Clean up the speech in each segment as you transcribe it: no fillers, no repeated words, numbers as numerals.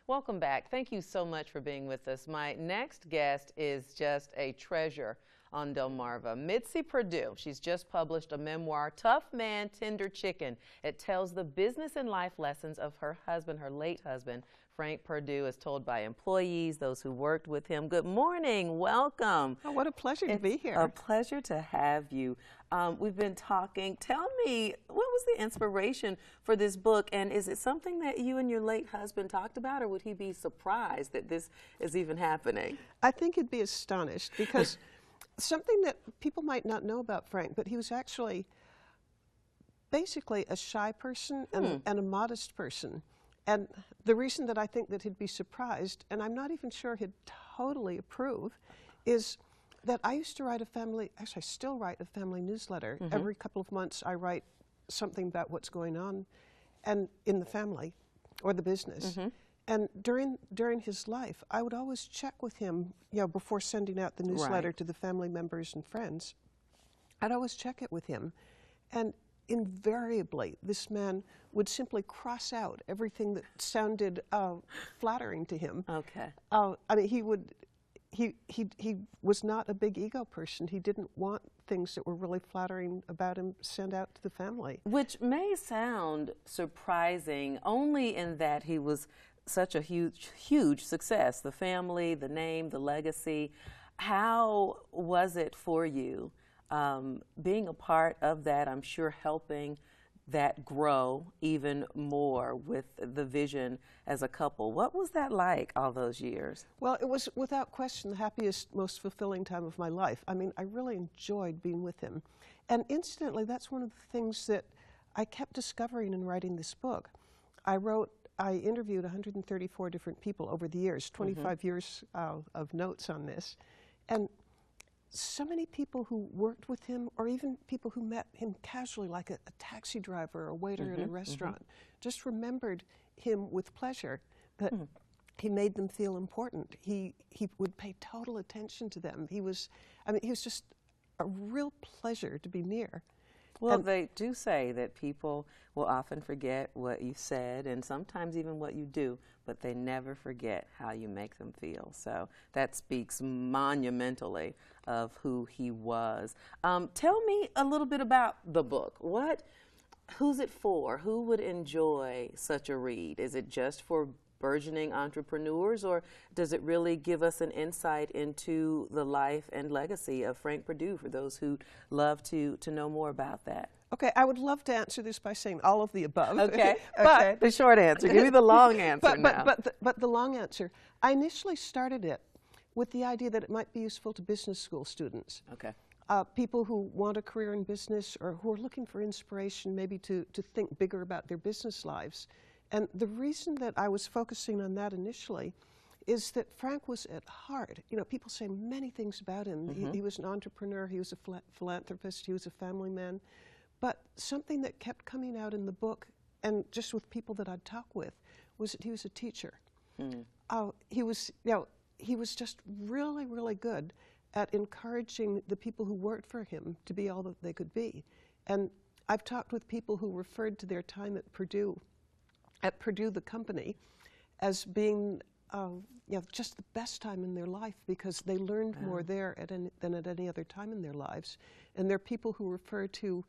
Welcome back. Thank you so much for being with us. My next guest is just a treasure on Delmarva. Mitzi Perdue. She's just published a memoir, Tough Man, Tender Chicken. It tells the business and life lessons of her husband, her late husband, Frank Perdue, as told by employees, those who worked with him. Good morning. Welcome. Oh, what a pleasure to be here. A pleasure to have you. We've been talking. Tell me, what was the inspiration for this book, and is it something that you and your late husband talked about, or would he be surprised that this is even happening? I think he'd be astonished, because something that people might not know about Frank, but he was actually basically a shy person and a modest person. And the reason that I think that he'd be surprised, and I'm not even sure he'd totally approve, is that I used to write a family, actually I still write a family newsletter. Every couple of months I write something about what's going on and in the family or the business. And during his life, I would always check with him, you know, before sending out the newsletter to the family members and friends. I'd always check it with him. And invariably, this man would simply cross out everything that sounded flattering to him. Okay. I mean, he was not a big ego person. He didn't want things that were really flattering about him sent out to the family. Which may sound surprising, only in that he was such a huge success. The family, the name, the legacy. How was it for you? Being a part of that, I'm sure helping that grow even more with the vision as a couple. What was that like all those years? Well, it was without question the happiest, most fulfilling time of my life. I mean, I really enjoyed being with him. And incidentally, that's one of the things that I kept discovering in writing this book. I interviewed 134 different people over the years, 25 years of notes on this. And so many people who worked with him, or even people who met him casually, like a taxi driver or a waiter at a restaurant, just remembered him with pleasure, that he made them feel important. He would pay total attention to them. He was just a real pleasure to be near. Well, they do say that people will often forget what you said and sometimes even what you do, but they never forget how you make them feel. So that speaks monumentally of who he was. Tell me a little bit about the book. Who's it for? Who would enjoy such a read? Is it just for burgeoning entrepreneurs, or does it really give us an insight into the life and legacy of Frank Perdue for those who love to know more about that? Okay, I would love to answer this by saying all of the above. Okay, but the short answer, give me the long answer now. But the long answer, I initially started it with the idea that it might be useful to business school students. Okay. People who want a career in business or who are looking for inspiration maybe to think bigger about their business lives. And the reason that I was focusing on that initially is that Frank was at heart. You know, people say many things about him. He was an entrepreneur, he was a philanthropist, he was a family man. But something that kept coming out in the book, and just with people that I'd talk with, was that he was a teacher. He was just really, really good at encouraging the people who worked for him to be all that they could be. And I've talked with people who referred to their time at Purdue the company, as being just the best time in their life, because they learned more there than at any other time in their lives. And there are people who refer to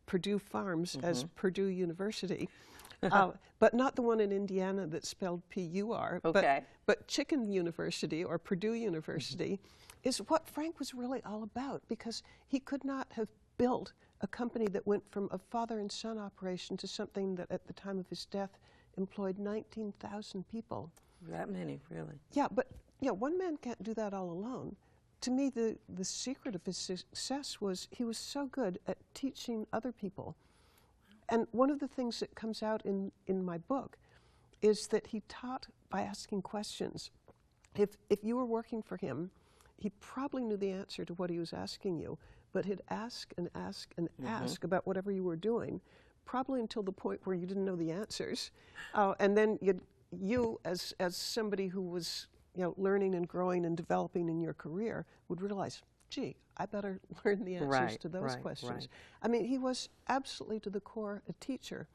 Purdue Farms as Purdue University, but not the one in Indiana that's spelled P-U-R, but Chicken University or Purdue University is what Frank was really all about, because he could not have built a company that went from a father and son operation to something that at the time of his death employed 19,000 people. That many, really? Yeah, but one man can't do that all alone. To me, the secret of his success was he was so good at teaching other people. And one of the things that comes out in my book is that he taught by asking questions. If you were working for him, he probably knew the answer to what he was asking you, but he'd ask and ask and ask about whatever you were doing, probably until the point where you didn't know the answers. And then you, as somebody who was learning and growing and developing in your career, would realize, gee, I better learn the answers to those questions. I mean, he was absolutely to the core a teacher.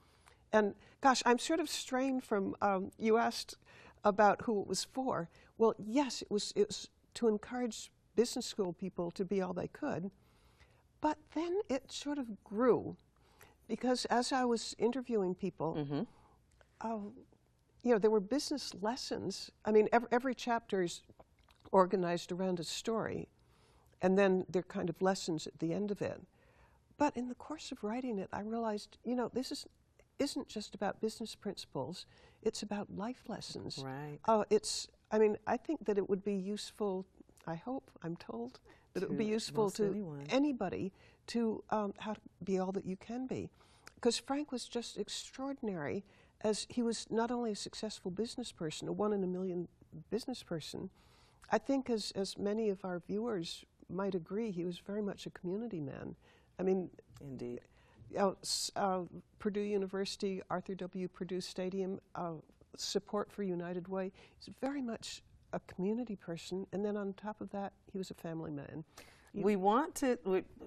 And gosh, I'm sort of strained from, you asked about who it was for. Well, yes, it was to encourage business school people to be all they could, but then it sort of grew, because as I was interviewing people, you know, there were business lessons. I mean, every chapter is organized around a story, and then there are kind of lessons at the end of it. But in the course of writing it, I realized, you know, this isn't just about business principles, it's about life lessons. Right. I mean, I think that it would be useful, I hope, I'm told, that it would be useful to anybody to how to be all that you can be. Because Frank was just extraordinary, as he was not only a successful business person, a 1 in a million business person. I think as many of our viewers might agree, he was very much a community man. I mean, indeed. Purdue University, Arthur W. Purdue Stadium, support for United Way. He's very much a community person, and then on top of that, he was a family man. We want to,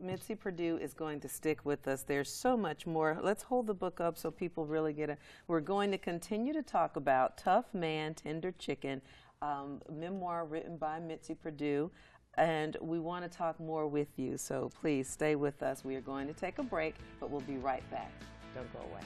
Mitzi Perdue is going to stick with us. There's so much more. Let's hold the book up so people really get it. We're going to continue to talk about Tough Man, Tender Chicken, memoir written by Mitzi Perdue, and we want to talk more with you, so please stay with us. We are going to take a break, but we'll be right back. Don't go away.